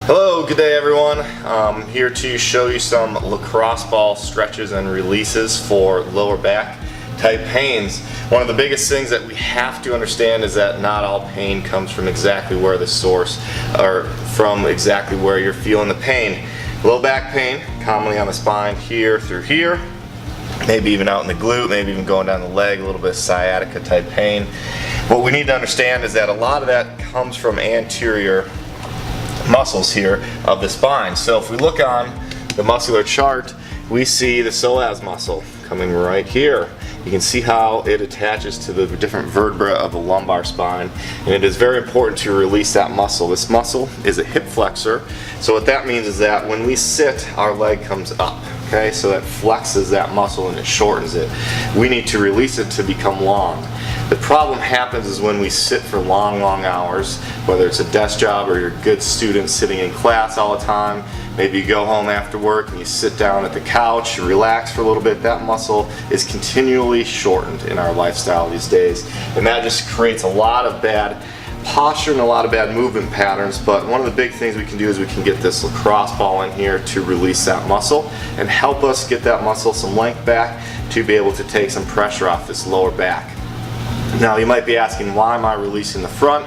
Hello, good day everyone. I'm here to show you some lacrosse ball stretches and releases for lower back type pains. One of the biggest things that we have to understand is that not all pain comes from exactly where the source, or from exactly where you're feeling the pain. Low back pain, commonly on the spine here through here, maybe even out in the glute, maybe even going down the leg, a little bit of sciatica type pain. What we need to understand is that a lot of that comes from anterior muscles here of the spine. So if we look on the muscular chart, we see the psoas muscle coming right here. You can see how it attaches to the different vertebrae of the lumbar spine, and it is very important to release that muscle. This muscle is a hip flexor, so what that means is that when we sit, our leg comes up. Okay, so that flexes that muscle and it shortens it. We need to release it to become long. The problem happens is when we sit for long hours, whether it's a desk job or you're a good student sitting in class all the time, maybe you go home after work and you sit down at the couch, you relax for a little bit, that muscle is continually shortened in our lifestyle these days. And that just creates a lot of bad posture and a lot of bad movement patterns. But one of the big things we can do is we can get this lacrosse ball in here to release that muscle and help us get that muscle some length back to be able to take some pressure off this lower back. Now you might be asking, why am I releasing the front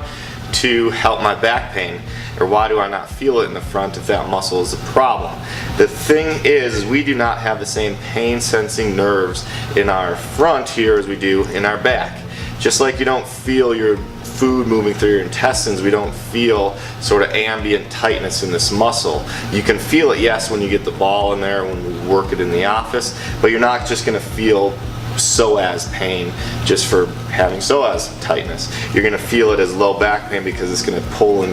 to help my back pain? Or why do I not feel it in the front if that muscle is a problem? The thing is we do not have the same pain sensing nerves in our front here as we do in our back. Just like you don't feel your food moving through your intestines, we don't feel sort of ambient tightness in this muscle. You can feel it, yes, when you get the ball in there, when we work it in the office, but you're not just going to feel psoas pain just for having psoas tightness. You're going to feel it as low back pain because it's going to pull and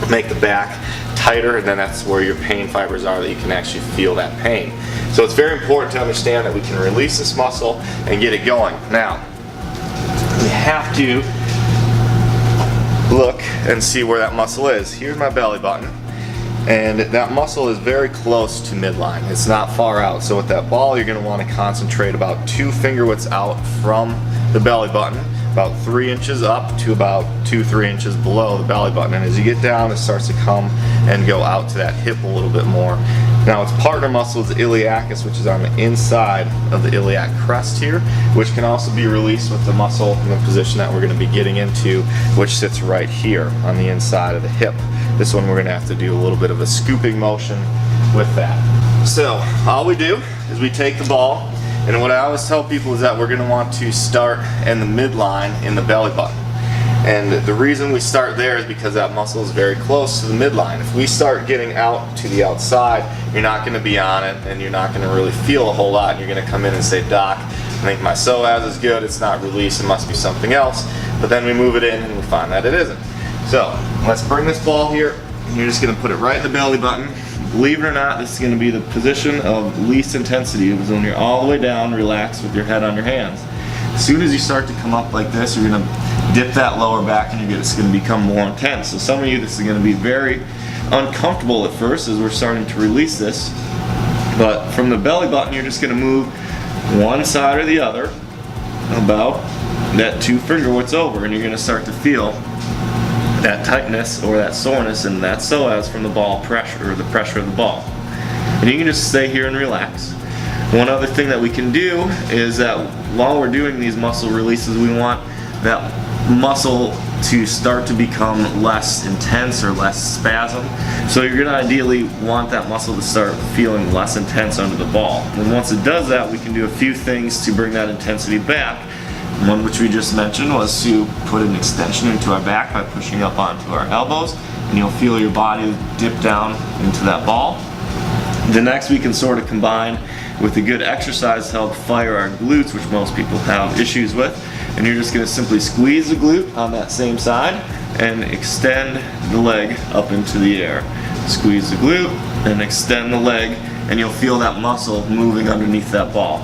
make the back tighter, and then that's where your pain fibers are that you can actually feel that pain. So it's very important to understand that we can release this muscle and get it going. Now, we have to look and see where that muscle is. Here's my belly button, and that muscle is very close to midline. It's not far out. So with that ball, you're going to want to concentrate about 2 finger widths out from the belly button, about 3 inches up to about 2-3 inches below the belly button. And as you get down, it starts to come and go out to that hip a little bit more. Now its partner muscle is the iliacus, which is on the inside of the iliac crest here, which can also be released with the muscle in the position that we're going to be getting into, which sits right here on the inside of the hip. This one we're going to have to do a little bit of a scooping motion with that. So all we do is we take the ball, and what I always tell people is that we're going to want to start in the midline in the belly button. And the reason we start there is because that muscle is very close to the midline. If we start getting out to the outside, you're not going to be on it, and you're not going to really feel a whole lot. And you're going to come in and say, "Doc, I think my psoas is good, it's not released, it must be something else." But then we move it in and we find that it isn't. So let's bring this ball here, and you're just going to put it right in the belly button. Believe it or not, this is going to be the position of least intensity. It's when you're all the way down, relaxed with your head on your hands. As soon as you start to come up like this, you're going to dip that lower back, and it's going to become more intense. So some of you, this is going to be very uncomfortable at first as we're starting to release this. But from the belly button, you're just going to move one side or the other about that 2 finger widths over, and you're going to start to feel that tightness or that soreness and that psoas from the ball pressure, or the pressure of the ball. And you can just stay here and relax. One other thing that we can do is that while we're doing these muscle releases, we want that muscle to start to become less intense or less spasm. So you're going to ideally want that muscle to start feeling less intense under the ball. And once it does that, we can do a few things to bring that intensity back. One which we just mentioned was to put an extension into our back by pushing up onto our elbows, and you'll feel your body dip down into that ball. The next we can sort of combine with a good exercise to help fire our glutes, which most people have issues with. And you're just going to simply squeeze the glute on that same side and extend the leg up into the air. Squeeze the glute and extend the leg, and you'll feel that muscle moving underneath that ball,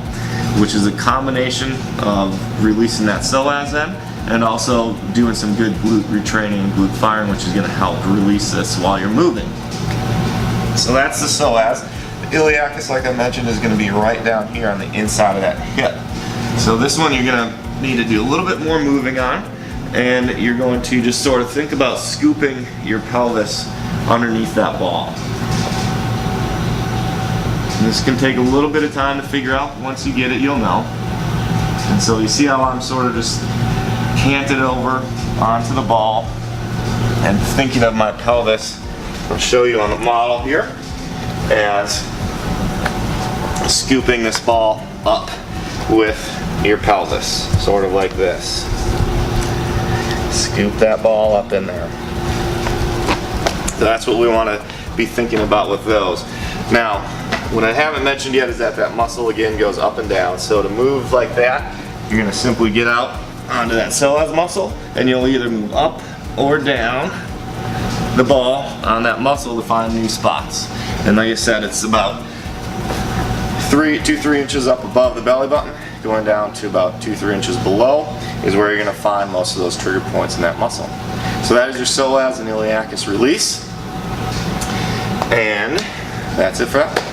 which is a combination of releasing that psoas end and also doing some good glute retraining and glute firing, which is going to help release this while you're moving. So that's the psoas. The iliacus, like I mentioned, is going to be right down here on the inside of that hip. So this one you're going to need to do a little bit more moving on, and you're going to just sort of think about scooping your pelvis underneath that ball. And this can take a little bit of time to figure out. Once you get it, you'll know. And so you see how I'm sort of just canted over onto the ball and thinking of my pelvis. I'll show you on the model here, and scooping this ball up with your pelvis, sort of like this. Scoop that ball up in there. So that's what we want to be thinking about with those. Now, what I haven't mentioned yet is that muscle again goes up and down. So to move like that, you're going to simply get out onto that psoas muscle, and you'll either move up or down the ball on that muscle to find new spots. And like I said, it's about 2-3 inches up above the belly button, going down to about 2-3 inches below is where you're going to find most of those trigger points in that muscle. So that is your psoas and iliacus release, and that's it for that.